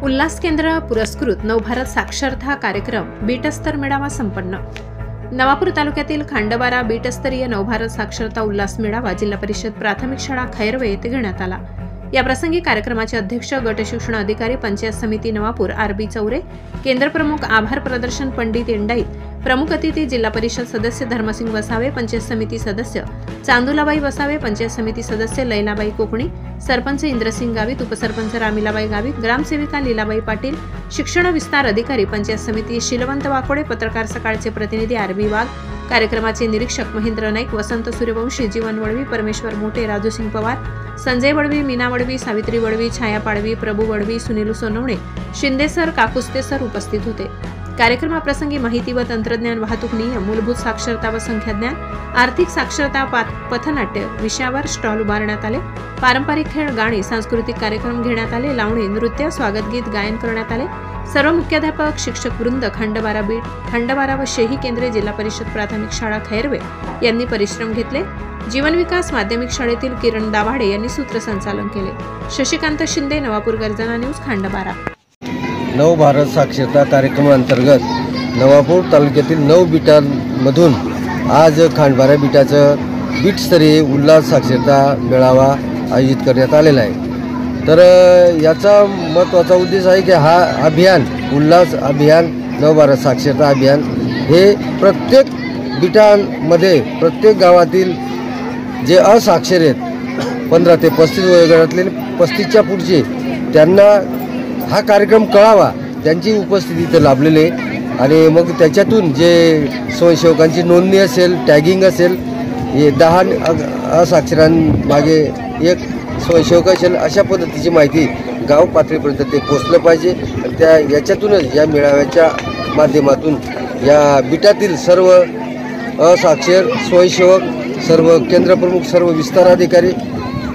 उल्हास केंद्र पुरस्कृत नवभारत साक्षरता कार्यक्रम बीटस्तर मेळावा संपन्न। नवापूर तालुक्यातील खांडबारा बीटस्तरीय नवभारत साक्षरता उल्हास मेळावा जिल्हा परिषद प्राथमिक शाळा खैरवे येथे घेण्यात आला। या प्रसंगी कार्यक्रमाचे अध्यक्ष गट शिक्षण अधिकारी पंचायत समिती नवापूर आरबी चौरे, केंद्र प्रमुख आभार प्रदर्शन पंडित इंडाईत, प्रमुख अतिथी जिल्हा परिषद सदस्य धर्मसिंग वसावे, पंचायत समिती सदस्य चांदुलाबाई वसावे, पंचायत समिती सदस्य लैलाबाई कोकणी, सरपंच इंद्रसिंग गावित, उपसरपंच रामिलाबाई गावित, ग्रामसेविका लीलाबाई पाटील, शिक्षण विस्तार अधिकारी पंचायत समिती शीलवंत वाकोडे, पत्रकार सकाळचे प्रतिनिधी आरबी वाघ, कार्यक्रमाचे निरीक्षक महेंद्र नाईक, वसंत सूर्यवंशी, जीवन वडवी, परमेश्वर मोटे, राजूसिंग पवार, संजय वडवी, मीना वडवी, सावित्री वडवी, छाया पाडवी, प्रभू वडवी, सुनील सोनवणे, शिंदे सर, काकुस्ते सर उपस्थित होते। कार्यक्रमाप्रसंगी माहिती व तंत्रज्ञान, वाहतूक नियम, मूलभूत साक्षरता व संख्याज्ञान, आर्थिक साक्षरता, पथनाट्य विषयावर स्टॉल उभारण्यात आले। पारंपरिक खेळ, गाणी, सांस्कृतिक कार्यक्रम घेण्यात आले। लावणी, नृत्य, स्वागत गीत गायन करण्यात आले। सर्व मुख्याध्यापक, शिक्षक वृंद, खंडबारा बीट, खंडबारा व शेही केंद्रे जिल्हा परिषद प्राथमिक शाळा खैरवे यांनी परिश्रम घेतले। जीवन विकास माध्यमिक शाळेतील किरण दाभाडे यांनी सूत्रसंचालन केले। शशिकांत शिंदे, नवापूर गर्जना न्यूज, खंडबारा। नवभारत साक्षरता कार्यक्रमांतर्गत नवापूर तालुक्यातील 9 बीटांमधून आज खांडबारा बीटाचं बीटस्तरीय उल्हास साक्षरता मेळावा आयोजित करण्यात आलेला आहे। तर याचा महत्त्वाचा उद्देश आहे की हा अभियान, उल्हास अभियान, नवभारत साक्षरता अभियान हे प्रत्येक बीटांमध्ये, प्रत्येक गावातील जे असाक्षर आहेत 15 ते 35 वयोगटातले, 35च्या पुढचे, त्यांना हा कार्यक्रम कळावा, त्यांची उपस्थिती इथे लाभलेली आहे। आणि मग त्याच्यातून जे स्वयंसेवकांची नोंदणी असेल, टॅगिंग असेल, हे 10 असाक्षरांमागे एक स्वयंसेवक असेल, अशा पद्धतीची माहिती गाव पातळीपर्यंत ते पोचलं पाहिजे। याच्यातूनच या मेळाव्याच्या माध्यमातून या बीटातील सर्व असाक्षर स्वयंसेवक, सर्व केंद्रप्रमुख, सर्व विस्तार अधिकारी,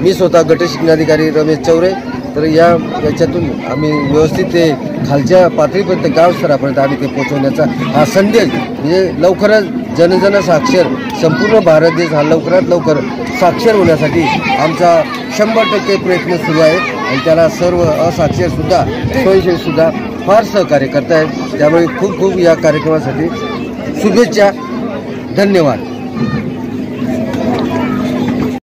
मी स्वतः गट शिक्षणाधिकारी रमेश चौरे, तर याच्यातून आम्ही व्यवस्थित ते खालच्या पातळीपर्यंत, गाव स्तरापर्यंत आम्ही ते पोहोचवण्याचा हा संदेश, म्हणजे लवकरच जनजन साक्षर, संपूर्ण भारत देश हा लवकरात लवकर साक्षर होण्यासाठी आमचा 100% प्रयत्न सुरू आहे। आणि त्याला सर्व असाक्षरसुद्धा, स्वयंसेवकसुद्धा फार सहकार्य करत आहेत। त्यामुळे खूप खूप या कार्यक्रमासाठी शुभेच्छा। धन्यवाद।